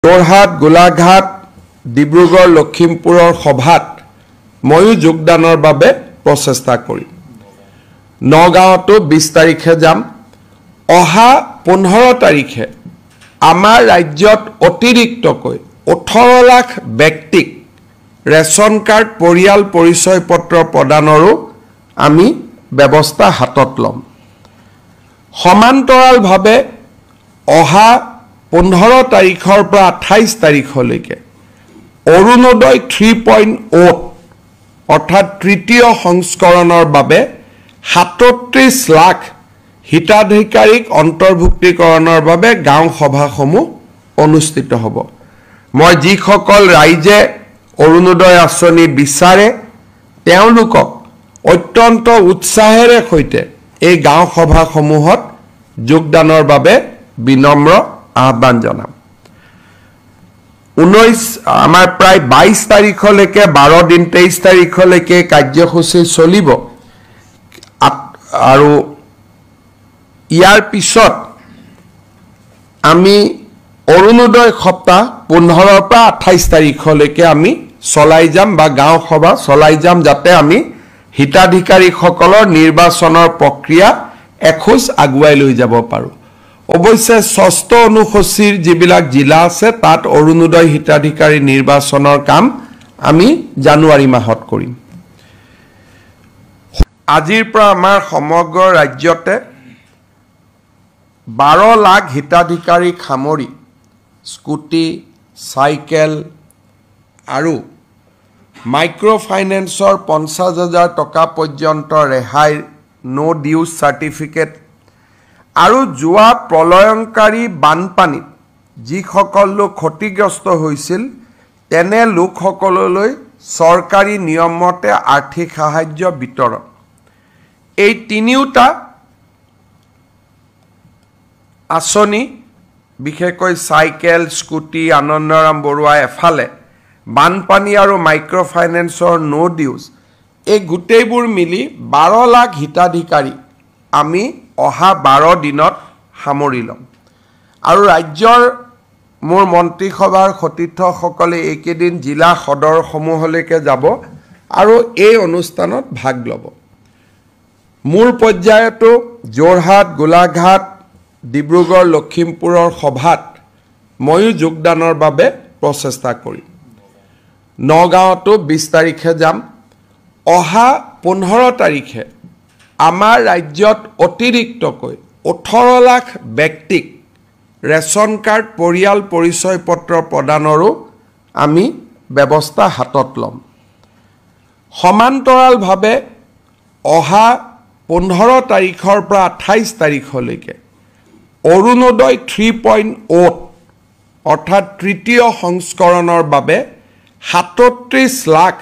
যোৰহাট, গোলাঘাট, ডিব্ৰুগড়, লখিমপুৰৰ সভাত ময়ো যোগদানৰ বাবে প্ৰচেষ্টা কৰিম। নগাঁৱতো 20 তাৰিখে যাম। অহা 15 তাৰিখে আমাৰ ৰাজ্যত অতিৰিক্তকৈ 18 লাখ ব্যক্তিক ৰেচন কাৰ্ড, পৰিয়াল পৰিচয় পত্ৰ প্ৰদানৰো আমি ব্যৱস্থা হাতত ল'ম। সমান্তৰালভাৱে অহা 15 তাৰিখৰ পৰা 28 তাৰিখলৈকে অৰুণোদয় 3.0 অৰ্থাৎ তৃতীয় সংস্কৰণৰ বাবে 37 লাখ হিতাধিকাৰীক অন্তৰ্ভুক্তিকৰণৰ বাবে গাঁও সভাসমূহ অনুষ্ঠিত হ'ব। মই যিসকল ৰাইজে অৰুণোদয় আঁচনি বিচাৰে তেওঁলোকক অত্যন্ত উৎসাহেৰে সৈতে এই গাঁও সভাসমূহত যোগদানৰ বাবে বিনম্ৰ আহ্বান জনাম। 19 আমাৰ প্ৰায় 22 তাৰিখলৈকে 12 দিন 23 তাৰিখলৈকে কাৰ্যসূচী চলিব আৰু ইয়াৰ পিছত আমি অৰুণোদয় সপ্তাহ 15 পৰা 28 তাৰিখলৈকে আমি চলাই যাম বা গাঁও সভা চলাই যাম, যাতে আমি হিতাধিকাৰীসকলৰ নিৰ্বাচনৰ প্ৰক্ৰিয়া এখোজ আগুৱাই লৈ যাব পাৰোঁ। অৱশ্যে 6ষ্ঠ অনুসূচীৰ যিবিলাক জিলা আছে তাত অৰুণোদয় হিতাধিকাৰী নিৰ্বাচনৰ কাম আমি জানুৱাৰী মাহত কৰিম। আজিৰ পৰা আমাৰ সমগ্ৰ ৰাজ্যতে 12 লাখ হিতাধিকাৰীক সামৰি স্কুটি, চাইকেল আৰু মাইক্ৰ' ফাইনেন্সৰ 50,000 টকা পৰ্যন্ত ৰেহাই, ন' ডিউজ চাৰ্টিফিকেট আৰু যোৱা প্ৰলয়ংকাৰী বানপানীত যিসকল লোক ক্ষতিগ্ৰস্ত হৈছিল তেনে লোকসকললৈ চৰকাৰী নিয়মমতে আৰ্থিক সাহায্য বিতৰণ। এই তিনিওটা আঁচনি, বিশেষকৈ চাইকেল, স্কুটি, আনন্দৰাম বৰুৱা এফালে, বানপানী আৰু মাইক্ৰ' ফাইনেন্সৰ ন' ডিউজ, এই গোটেইবোৰ মিলি 12 লাখ হিতাধিকাৰী আমি অহা 12 দিনত সামৰি ল'ম। আৰু ৰাজ্যৰ মোৰ মন্ত্ৰীসভাৰ সতীৰ্থসকলে এইকেইদিন জিলা সদৰসমূহলৈকে যাব আৰু এই অনুষ্ঠানত ভাগ ল'ব। মোৰ পৰ্যায়তো যোৰহাট, গোলাঘাট, ডিব্ৰুগড়, লখিমপুৰৰ সভাত ময়ো যোগদানৰ বাবে প্ৰচেষ্টা কৰিম। নগাঁৱতো 20 তাৰিখে যাম। অহা 15 তাৰিখে আমাৰ ৰাজ্যত অতিৰিক্তকৈ 18 লাখ ব্যক্তিক ৰেচন কাৰ্ড, পৰিয়াল পৰিচয় পত্ৰ প্ৰদানৰো আমি ব্যৱস্থা হাতত ল'ম। সমান্তৰালভাৱে অহা 15 তাৰিখৰ পৰা 28 তাৰিখলৈকে অৰুণোদয় 3.0 অৰ্থাৎ তৃতীয় সংস্কৰণৰ বাবে 37 লাখ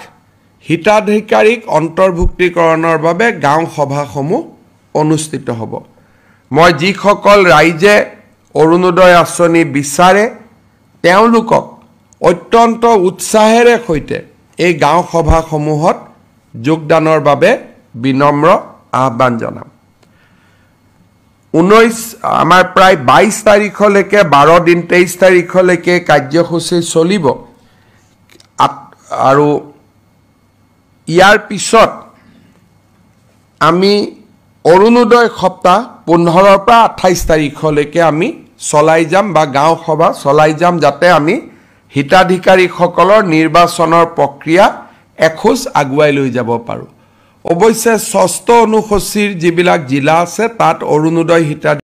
হিতাধিকাৰীক অন্তৰ্ভুক্তিকৰণৰ বাবে গাঁও সভাসমূহ অনুষ্ঠিত হ'ব। মই যিসকল ৰাইজে অৰুণোদয় আঁচনি বিচাৰে তেওঁলোকক অত্যন্ত উৎসাহেৰে সৈতে এই গাঁও সভাসমূহত যোগদানৰ বাবে বিনম্ৰ আহ্বান জনাম। 19 আমাৰ প্ৰায় 22 তাৰিখলৈকে 12 দিন 23 তাৰিখলৈকে কাৰ্যসূচী চলিব আৰু ইয়াৰ পিছত আমি অৰুণোদয় সপ্তাহ 15 পৰা 28 তাৰিখলৈকে আমি চলাই যাম বা গাঁও সভা চলাই যাম, যাতে আমি হিতাধিকাৰীসকলৰ নিৰ্বাচনৰ প্ৰক্ৰিয়া এখোজ আগুৱাই লৈ যাব পাৰোঁ। অৱশ্যে 6ষ্ঠ অনুসূচীৰ যিবিলাক জিলা আছে তাত অৰুণোদয়